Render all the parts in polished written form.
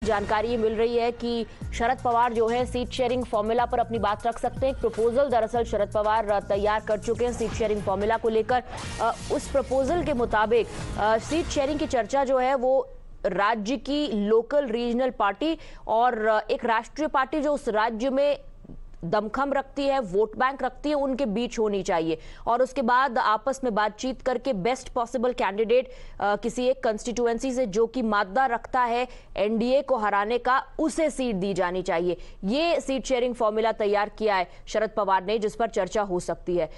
जानकारी मिल रही है कि शरद पवार जो है सीट शेयरिंग फॉर्मूला पर अपनी बात रख सकते हैं। एक प्रपोजल दरअसल शरद पवार तैयार कर चुके हैं सीट शेयरिंग फॉर्मूला को लेकर। उस प्रपोजल के मुताबिक सीट शेयरिंग की चर्चा जो है वो राज्य की लोकल रीजनल पार्टी और एक राष्ट्रीय पार्टी जो उस राज्य में दमखम रखती है, वोट बैंक रखती है, उनके बीच होनी चाहिए और उसके बाद आपस में बातचीत करके बेस्ट पॉसिबल कैंडिडेट किसी एक कंस्टिट्यूएंसी से जो कि मादा रखता है एनडीए को हराने का, उसे सीट दी जानी चाहिए। ये सीट शेयरिंग फॉर्मूला तैयार किया है शरद पवार ने, जिस पर चर्चा हो सकती है।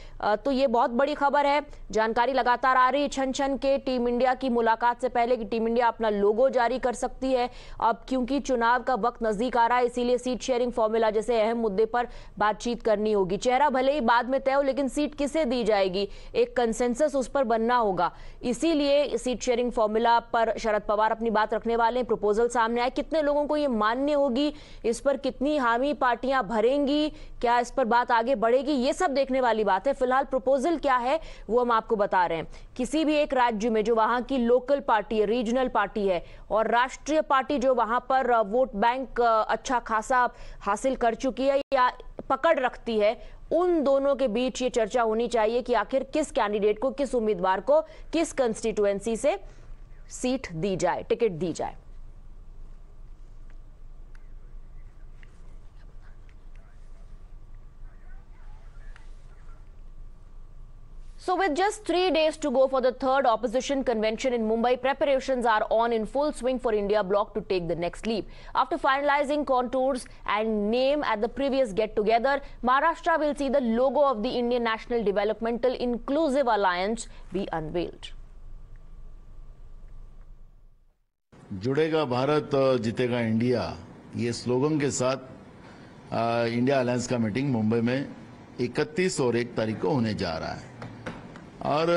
तो ये बहुत बड़ी खबर है। जानकारी लगातार आ रही है छन छन के टीम इंडिया की मुलाकात से पहले कि टीम इंडिया अपना लोगो जारी कर सकती है। अब क्योंकि चुनाव का वक्त नजदीक आ रहा है, इसीलिए सीट शेयरिंग फॉर्मूला जैसे अहम मुद्दे पर बातचीत करनी होगी। चेहरा भले ही बाद में तय हो, लेकिन सीट किसे दी जाएगी, एक कंसेंसस उस पर बनना होगा। इसीलिए सीट शेयरिंग फॉर्मूला पर शरद पवार अपनी बात रखने वाले हैं। प्रपोजल सामने आए, कितने लोगों को ये मान्य होगी, इस पर कितनी हामी पार्टियां भरेंगी, क्या इस पर बात आगे बढ़ेगी, ये सब देखने वाली बात है। फिलहाल प्रपोजल क्या है वो हम आपको बता रहे हैं। किसी भी एक राज्य में जो वहां की लोकल पार्टी है, रीजनल पार्टी है, और राष्ट्रीय पार्टी जो वहां पर वोट बैंक अच्छा खासा हासिल कर चुकी है या पकड़ रखती है, उन दोनों के बीच ये चर्चा होनी चाहिए कि आखिर किस कैंडिडेट को, किस उम्मीदवार को, किस कंस्टिट्यूएंसी से सीट दी जाए, टिकट दी जाए। So with just 3 days to go for the third opposition convention in Mumbai, preparations are on in full swing for India bloc to take the next leap. After finalizing contours and name at the previous get-together, Maharashtra will see the logo of the Indian National Developmental Inclusive Alliance be unveiled. जुड़ेगा भारत, जीतेगा India, ये slogan के साथ India alliance का meeting Mumbai में 31 और 1 तारीख को होने जा रहा है। और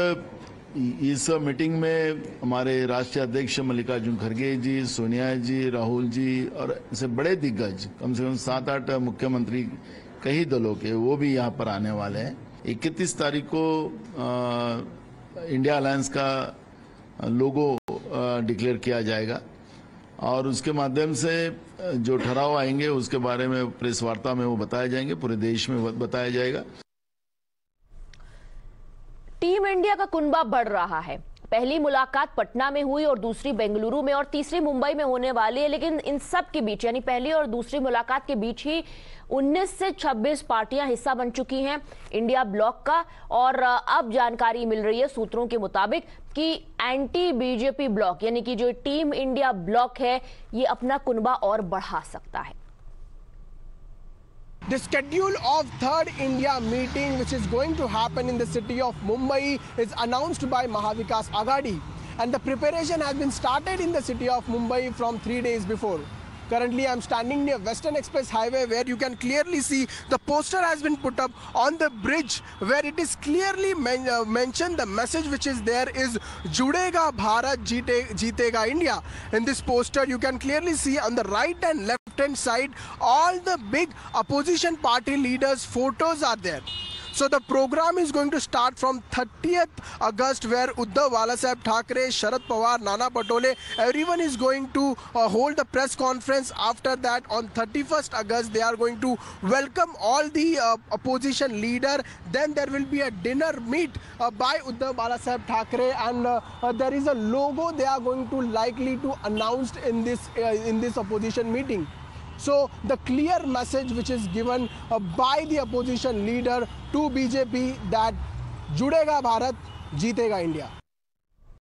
इस मीटिंग में हमारे राष्ट्रीय अध्यक्ष मल्लिकार्जुन खड़गे जी, सोनिया जी, राहुल जी और ऐसे बड़े दिग्गज, कम से कम 7-8 मुख्यमंत्री कई दलों के, वो भी यहाँ पर आने वाले हैं। 31 तारीख को इंडिया अलायंस का लोगो डिक्लेयर किया जाएगा और उसके माध्यम से जो ठहराव आएंगे उसके बारे में प्रेस वार्ता में वो बताए जाएंगे, पूरे देश में बताया जाएगा। टीम इंडिया का कुनबा बढ़ रहा है। पहली मुलाकात पटना में हुई और दूसरी बेंगलुरु में और तीसरी मुंबई में होने वाली है, लेकिन इन सब के बीच, यानी पहली और दूसरी मुलाकात के बीच ही 19 से 26 पार्टियां हिस्सा बन चुकी हैं इंडिया ब्लॉक का। और अब जानकारी मिल रही है सूत्रों के मुताबिक कि एंटी बीजेपी ब्लॉक, यानी कि जो टीम इंडिया ब्लॉक है, ये अपना कुनबा और बढ़ा सकता है। The schedule of third India meeting, which is going to happen in the city of Mumbai, is announced by Mahavikas Aghadi, and the preparation has been started in the city of Mumbai from 3 days before. Currently, I'm standing near Western Express Highway, where you can clearly see the poster has been put up on the bridge, where it is clearly mentioned. The message which is there is "Judega Bharat, Jeetega India." In this poster, you can clearly see on the right and left-hand side all the big opposition party leaders' photos are there. So the program is going to start from 30th August, where Uddhav Balasaheb Thackeray, Sharad Pawar, Nana Patole, everyone is going to hold a press conference. After that, on 31st August, they are going to welcome all the opposition leader. Then there will be a dinner meet by Uddhav Balasaheb Thackeray, and there is a logo they are going to likely to announce in this opposition meeting. So the clear message which is given by the opposition leader to BJP that Judega Bharat, Jeetega India.